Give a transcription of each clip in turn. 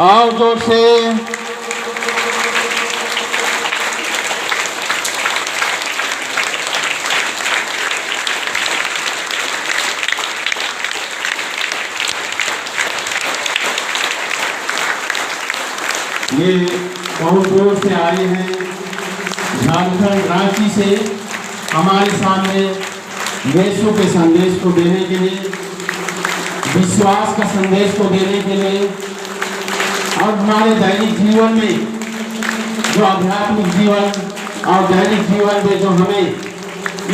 और जोर से ये बहुत दूर से आए हैं, झारखंड रांची से हमारे सामने यीशु के संदेश को देने के लिए, विश्वास का संदेश को देने के लिए और हमारे दैनिक जीवन में जो आध्यात्मिक जीवन और दैनिक जीवन में जो हमें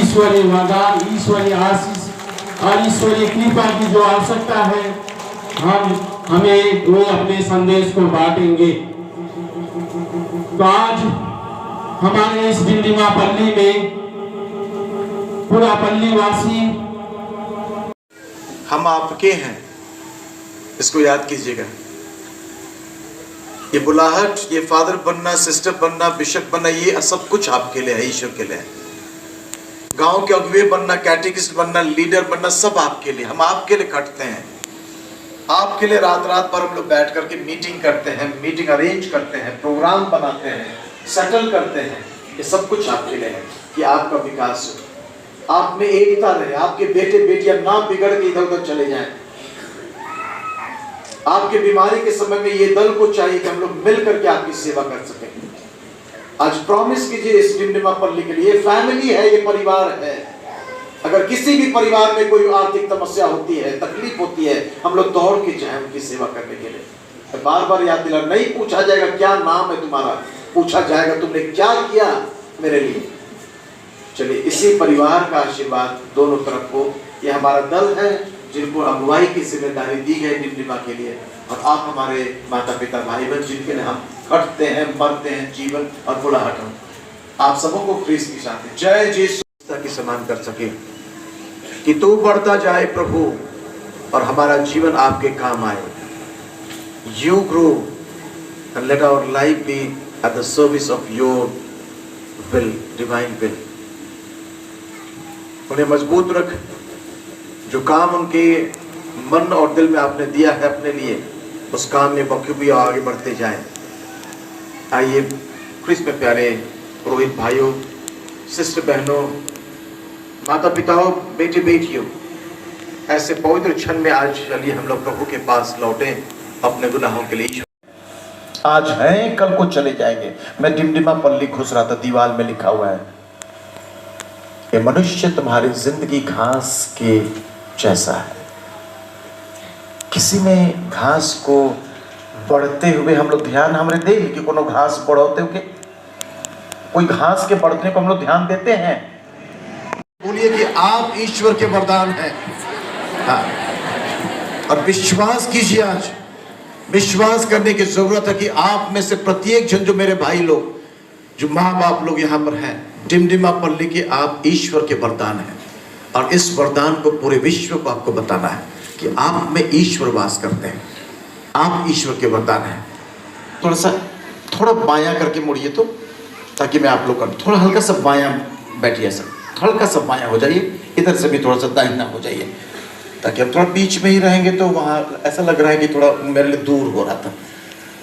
ईश्वरीय वरदान, ईश्वरीय आशीष और ईश्वरीय कृपा की जो आवश्यकता है, हमें वो अपने संदेश को बांटेंगे। तो आज हमारे इस डिंडिमा पल्ली में पूरा पल्ली वासी हम आपके हैं, इसको याद कीजिएगा। ये बुलाहट, ये फादर बनना, सिस्टर बनना, बिशप बनना, ये सब कुछ आपके लिए है, ईश्वर के लिए है। गांव के अगुवे बनना, कैटेकिस्ट बनना, लीडर बनना, सब आपके लिए। हम आपके लिए खटते हैं, आपके लिए रात रात पर हम लोग बैठ करके मीटिंग करते हैं, मीटिंग अरेंज करते हैं, प्रोग्राम बनाते हैं, सेटल करते हैं। ये सब कुछ आपके लिए है कि आपका विकास हो, आप में एकता रहे, आपके बेटे बेटियां ना बिगड़ के इधर उधर चले जाएं। आपके बीमारी के समय में ये दल को चाहिए कि हम लोग मिल करके आपकी सेवा कर सकें। आज प्रॉमिस कीजिए इस डिंडिमा पल्ली के लिए, फैमिली है, ये परिवार है। अगर किसी भी परिवार में कोई आर्थिक समस्या होती है, तकलीफ होती है, हम लोग दौड़ के जाएं उनकी सेवा करने के लिए। बार बार याद दिला, नहीं पूछा जाएगा क्या नाम है तुम्हारा, पूछा जाएगा तुमने क्या किया मेरे लिए। चलिए, इसी परिवार का आशीर्वाद दोनों तरफ को। ये हमारा दल है जिनको अगुवाई की जिम्मेदारी दी गई डिंडिमा के लिए, और आप हमारे माता पिता भाई बहन जिनके लिए हम खटते हैं, मरते हैं, जीवन और बुलाहट हम आप सबों को क्रिस्त की शांति, जय यीशु की समान कर सके कि तू बढ़ता जाए प्रभु और हमारा जीवन आपके काम आए। You grow and let our life be at the service of your will, divine will. उन्हें मजबूत रख, जो काम उनके मन और दिल में आपने दिया है अपने लिए, उस काम में बखूबी आगे बढ़ते जाएं। आइए क्रिस्त में प्यारे पुरोहित भाइयों, सिस्टर बहनों, माता पिताओं, बेटे बेटियों, ऐसे पवित्र क्षण में आज चलिए हम लोग प्रभु के पास लौटे अपने गुनाहों के लिए। आज हैं, कल को चले जाएंगे। मैं डिंडिमा पल्ली घुस रहा था, दीवार में लिखा हुआ है, ये मनुष्य तुम्हारी जिंदगी घास के जैसा है। किसी में घास को बढ़ते हुए हम लोग ध्यान हमरे दे कि कोनो घास बढ़ते हुए, कोई घास के बढ़ने को हम लोग ध्यान देते हैं। बोलिए कि आप ईश्वर के वरदान हैं। हाँ, और विश्वास कीजिए, आज विश्वास करने की जरूरत है कि आप में से प्रत्येक जन, जो मेरे भाई लोग, जो माँ बाप लोग यहाँ पर हैं, डिंडिमा पल्ली के आप ईश्वर के वरदान हैं। और इस वरदान को पूरे विश्व को आपको बताना है कि आप में ईश्वर वास करते हैं, आप ईश्वर के वरदान हैं। थोड़ा बायां करके मुड़िए तो, ताकि मैं आप लोग कर, थोड़ा हल्का सा बायां बैठिए सर, हल्का सा बायां हो जाइए, इधर से भी थोड़ा सा दाहिना हो जाइए, ताकि हम थोड़ा बीच में ही रहेंगे तो वहाँ ऐसा लग रहा है कि थोड़ा मेरे लिए दूर हो रहा था,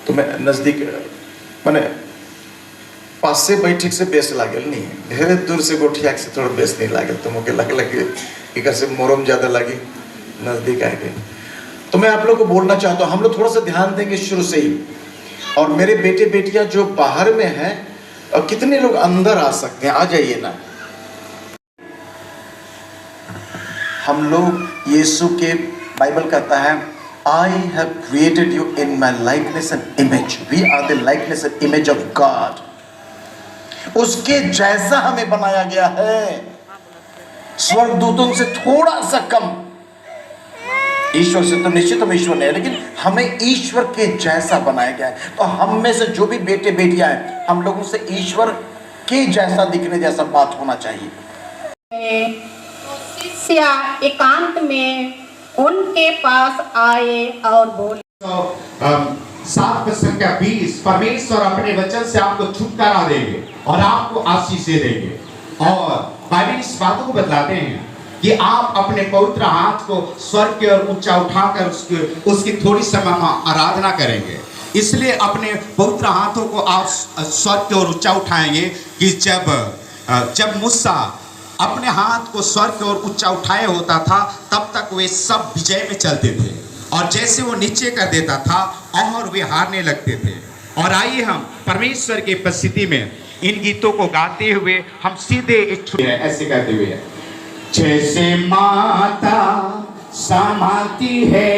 तो मैं नज़दीक, मैंने पास से बैठक से बेस लागल नहीं है, ढेरे दूर से गोठिया से थोड़ा बेस नहीं लागल, तो मुझे लगे इधर से मोरम ज़्यादा लगी, नज़दीक आ गए। तो मैं आप लोग को बोलना चाहता हूँ, हम लोग थोड़ा सा ध्यान देंगे शुरू से ही। और मेरे बेटे बेटियाँ जो बाहर में हैं, और कितने लोग अंदर आ सकते हैं, आ जाइए ना। हम लोग यीशु के, बाइबल कहता है, I have created you in my likeness and image. We are the likeness and image of God. उसके जैसा हमें बनाया गया है, स्वर्गदूतों से थोड़ा सा कम। ईश्वर से तो निश्चित हम ईश्वर नहीं है, लेकिन हमें ईश्वर के जैसा बनाया गया है। तो हम में से जो भी बेटे बेटियां हैं, हम लोगों से ईश्वर के जैसा दिखने जैसा बात होना चाहिए। शिष्य एकांत में उनके पास आए और बोले, 7 संख्या 20, परमेश्वर अपने वचन से आपको छुटकारा देंगे और आपको आशीष दे देंगे। और बाइबल इस बातों को बतलाते हैं कि आप अपने पवित्र हाथ को स्वर्ग की ओर ऊंचा उठाकर उसकी थोड़ी समय आराधना करेंगे। इसलिए अपने पवित्र हाथों को आप स्वर्ग की ओर ऊंचा उठाएंगे कि जब मूसा अपने हाथ को स्वर्ग की ओर ऊंचा उठाए होता था तब तक वे सब विजय में चलते थे, और जैसे वो नीचे कर देता था और वे हारने लगते थे। और आइए हम परमेश्वर की उपस्थिति में इन गीतों को गाते हुए हम सीधे ऐसे करते हुए, जैसे माता समाती है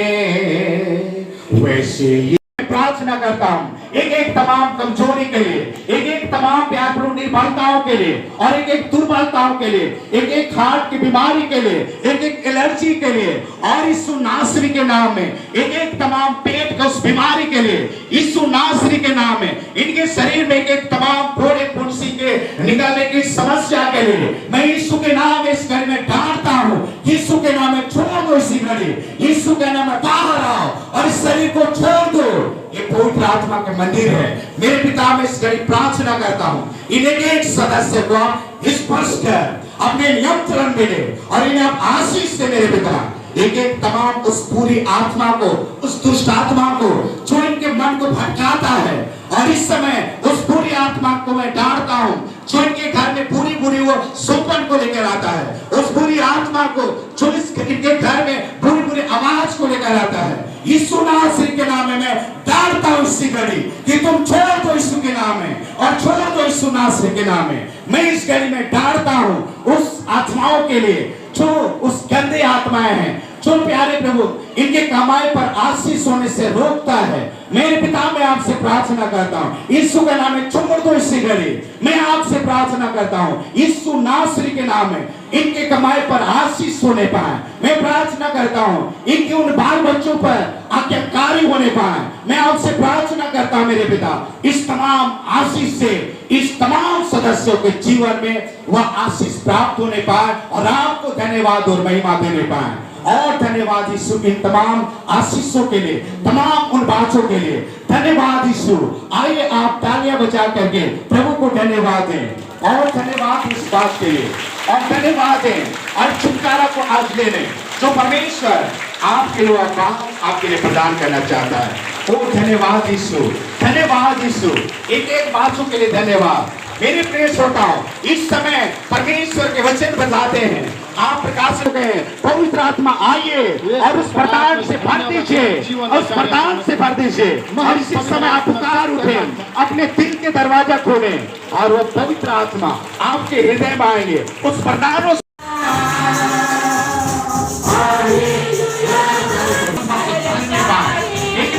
वैसे प्रार्थना करता हूं एक एक तमाम कमजोरी के लिए, एक एक तमाम व्याकुल निर्बलताओं के लिए, और एक एक दुर्बलताओं के लिए, एक एक हार्ट की बीमारी के लिए, एक एक एलर्जी के लिए, और यीशु नासरी के नाम में एक एक तमाम पेट की उस बीमारी के लिए, यीशु नासरी के नाम में इनके शरीर में एक एक तमाम फोड़े फुंसी के निकलने की समस्या के लिए मैं यीशु के नाम में इस घर में डांटता हूं। यीशु के नाम में छोड़ दो इसी घड़ी, यीशु के नाम में बाहर आओ और इस शरीर को छोड़ दो। ये पवित्र आत्मा के मंदिर है। मेरे पिता में इस घड़ी प्रार्थना करता हूँ, इन एक सदस्य को आप स्पर्श कर अपने नियंत्रण में ले और इन्हें आप आशीष से मेरे पिता एक एक तमाम उस पूरी आत्मा को, उस दुष्ट आत्मा को जो इनके मन को भटकाता है, और इस समय उस पूरी आत्मा को मैं डांटता हूँ जो इनके घर में पूरी बुरी वो सोपन को लेकर आता है, उस पूरी आत्मा को जो इनके घर में बुरी बुरी आवाज को लेकर आता है। यीशु नासरी के नाम में मैं डांटता हूँ इसी घड़ी कि तुम छोड़ दो यीशु के नाम में, और छोड़ दो यीशु नासरी के नाम में। मैं इस घड़ी में डांटता हूँ उस आत्माओं के लिए जो उस गंदे आत्माएं हैं, जो प्यारे प्रभु इनके कमाई पर आशीष होने से रोकता है। मेरे पिता मैं आपसे प्रार्थना करता हूँ यीशु के नाम में छोड़ दो इसी घड़ी। मैं आपसे प्रार्थना करता हूँ यीशु नासरी के नाम में इनके कमाई पर आशीष होने पाए। मैं प्रार्थना करता हूँ इनके उन बाल बच्चों पर आज्ञाकारी होने पाए। मैं आपसे प्रार्थना करता हूँ मेरे पिता इस तमाम आशीष से इस तमाम सदस्यों के जीवन में वह आशीष प्राप्त होने पाए और आपको धन्यवाद और महिमा देने पाए। और धन्यवाद यीशु इन तमाम आशीषों के लिए, तमाम उन बातों के लिए धन्यवाद यीशु। आइए आप तालियां बजा करके प्रभु को धन्यवाद दें, और धन्यवाद इस बात के लिए, और धन्यवाद दें और छुटकारा को आज ले लें जो परमेश्वर आपके लिए आपके लिए प्रदान करना चाहता है। ओ धन्यवाद यीशु, धन्यवाद यीशु, एक एक बातों के लिए धन्यवाद। मेरे प्रिय श्रोताओं, इस समय परमेश्वर के वचन बताते हैं, आप प्रकाश हो गए, पवित्र आत्मा आइए और उस वरदान से भर दीजिए, उस वरदान से भर दीजिए। और इसी समय आप पुकार उठे, अपने दिल के दरवाजा खोले और वो पवित्र आत्मा आपके हृदय में आएंगे उस वरदानों से।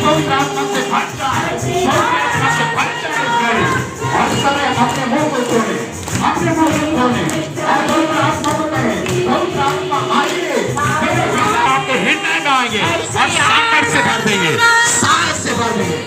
पवित्र आत्मा से भर जाए, आत्मा से भर जाए और समय अपने मुंह को खोले, अपने मुंह को खोले और पवित्र आत्मा को कहे, पवित्र आत्मा आइए मेरे हृदय, आपके हृदय में आएंगे और साकर से भर देंगे, सार से भर देंगे।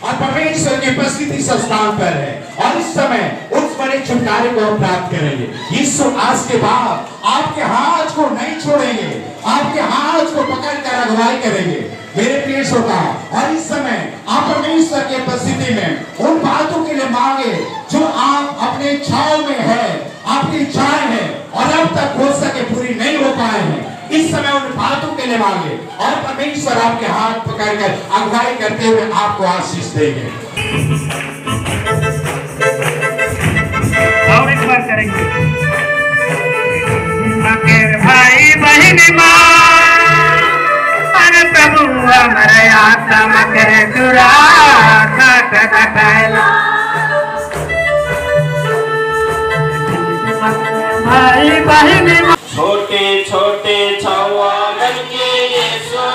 और परमेश्वर की उपस्थिति संस्थान पर है और इस समय उस बड़े छुटकारे को प्राप्त करेंगे। यीशु आज के बाद आपके हाथ को नहीं छोड़ेंगे, आपके हाथ को पकड़कर अगुवाई करेंगे। मेरे प्रिय श्रोताओ, और इस समय आप परमेश्वर की उपस्थिति में उन बातों के लिए मांगे जो आप अपने इच्छाओं में है, आपकी इच्छाएं हैं और अब तक हो सके पूरी नहीं हो पाए हैं। इस समय उन बातों के लिए मांगे और परमेश्वर आपके हाथ पकड़कर अगुवाई करते हुए आपको आशीष देंगे। और एक बार करेंगे, भाई बहन प्रभु हमारे आत्मा करे दुरा भाई बहन छोटे छोटे छुआ बन के यीशु